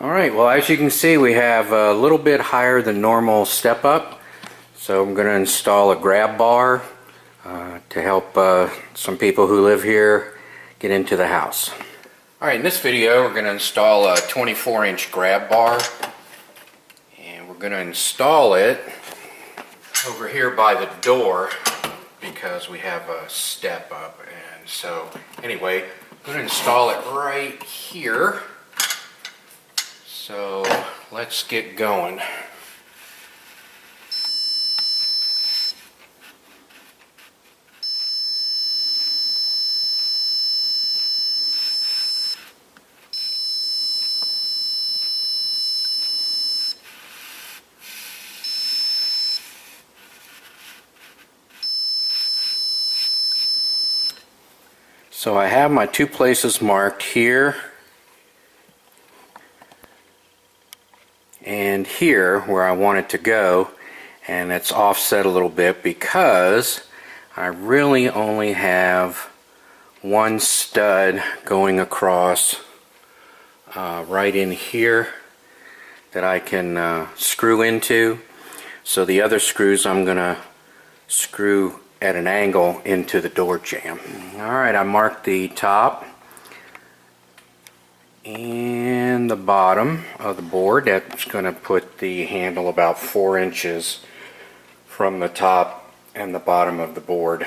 Alright, well, as you can see, we have a little bit higher than normal step up. So I'm going to install a grab bar to help some people who live here get into the house. Alright, in this video we're going to install a 24-inch grab bar. And we're going to install it over here by the door because we have a step up. And so, anyway, I'm going to install it right here. So let's get going. So I have my two places marked here and here where I want it to go, and it's offset a little bit because I really only have one stud going across right in here that I can screw into. So the other screws I'm gonna screw at an angle into the door jamb. Alright, I marked the top and the bottom of the board. That's going to put the handle about 4 inches from the top and the bottom of the board.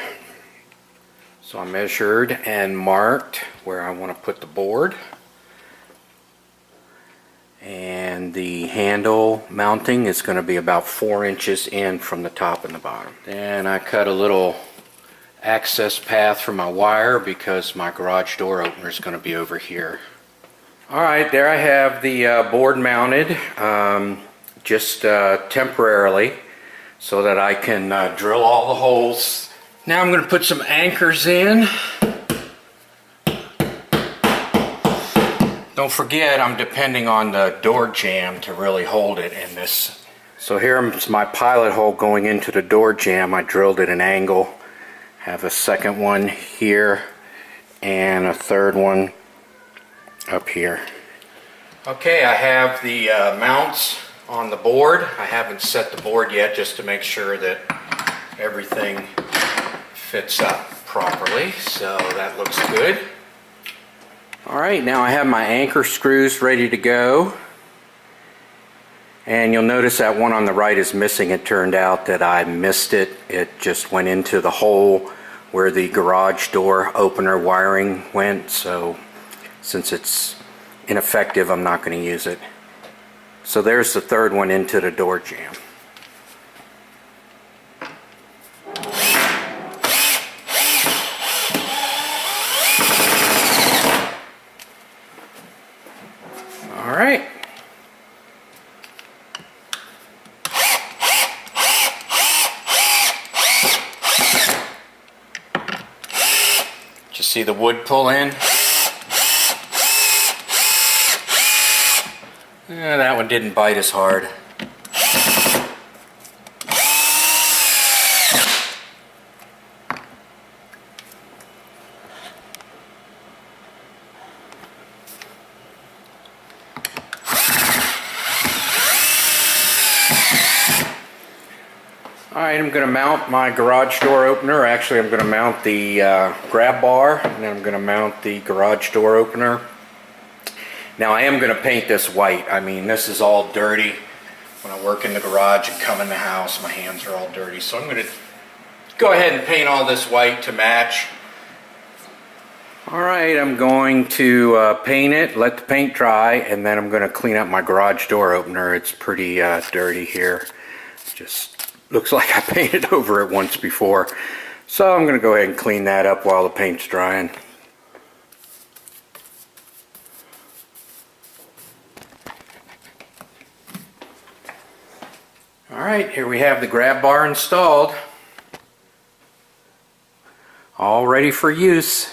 So I measured and marked where I want to put the board. And the handle mounting is going to be about 4 inches in from the top and the bottom. Then I cut a little access path for my wire because my garage door opener is going to be over here. Alright, there I have the board mounted just temporarily so that I can drill all the holes. Now I'm going to put some anchors in. Don't forget, I'm depending on the door jamb to really hold it in this. So here's my pilot hole going into the door jamb. I drilled at an angle. Have a second one here and a third one up here. Okay, I have the mounts on the board. I haven't set the board yet just to make sure that everything fits up properly. So that looks good. Alright, now I have my anchor screws ready to go. And you'll notice that one on the right is missing. It turned out that I missed it. It just went into the hole where the garage door opener wiring went. So since it's ineffective, I'm not going to use it. So there's the third one into the door jamb. Alright. Did you see the wood pull in? That one didn't bite as hard. Alright, I'm going to mount my garage door opener. Actually, I'm going to mount the grab bar, and then I'm going to mount the garage door opener. Now I am going to paint this white. I mean, this is all dirty. When I work in the garage and come in the house, my hands are all dirty. So I'm going to go ahead and paint all this white to match. Alright, I'm going to paint it, let the paint dry, and then I'm going to clean up my garage door opener. It's pretty dirty here. Just looks like I painted over it once before. So I'm going to go ahead and clean that up while the paint's drying. Alright, here we have the grab bar installed. All ready for use.